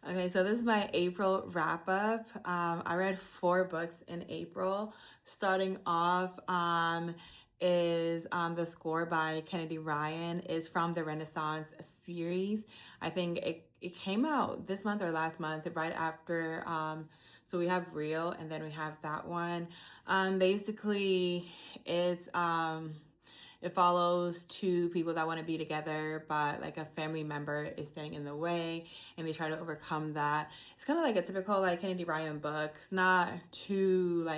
Okay, so this is my April wrap up. I read 4 books in April. Starting off is The Score by Kennedy Ryan is from the Renaissance series. I think it came out this month or last month, right after. So we have Real, and then we have that one. Basically, it follows two people that want to be together, but like a family member is standing in the way, and they try to overcome that. It's kind of like a typical like Kennedy Ryan book. It's not too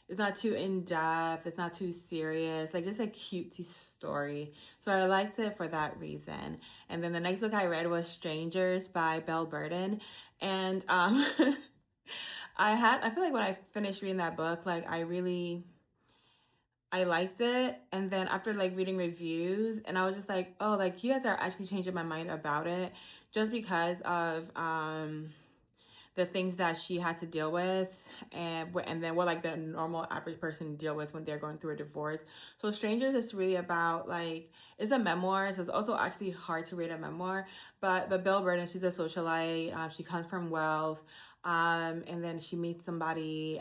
in depth. It's not too serious. Like just a cutesy story. So I liked it for that reason. And then the next book I read was Strangers by Belle Burden, and I feel like when I finished reading that book, like I liked it. And then after like reading reviews, and I was just like, oh, like you guys are actually changing my mind about it just because of the things that she had to deal with, and then what like the normal average person deal with when they're going through a divorce. So Strangers is really about like, it's a memoir, so it's also actually hard to read a memoir. But Belle Burden, she's a socialite. She comes from wealth, and then she meets somebody.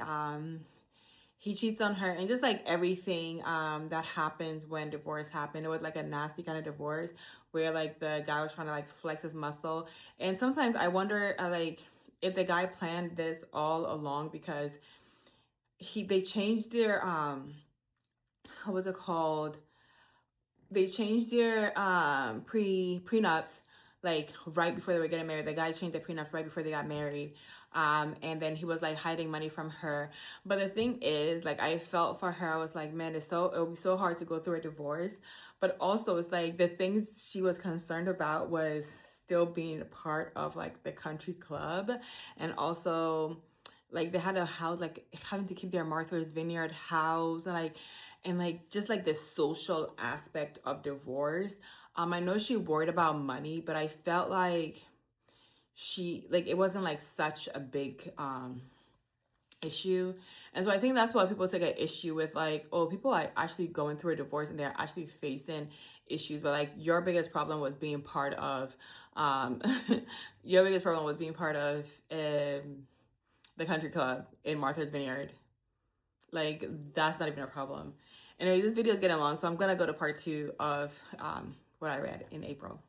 He cheats on her, and just like everything that happens when divorce happened. It was like a nasty kind of divorce where like the guy was trying to like flex his muscle. And sometimes I wonder like if the guy planned this all along, because they changed their what was it called? They changed their prenups like right before they were getting married. The guy changed their prenups right before they got married. And then he was like hiding money from her. But the thing is, like I felt for her, I was like, man, it'll be so hard to go through a divorce. But also it's like the things she was concerned about was still being a part of like the country club, and also like they had a house, like having to keep their Martha's Vineyard house, and like just like the social aspect of divorce. I know she worried about money, but I felt like it wasn't like such a big issue. And so I think that's why people take an issue with like, oh, people are actually going through a divorce and they're actually facing issues. But like your biggest problem was being part of your biggest problem was being part of the country club in Martha's Vineyard. Like that's not even a problem. Anyway, this video is getting long, so I'm gonna go to part 2 of what I read in April.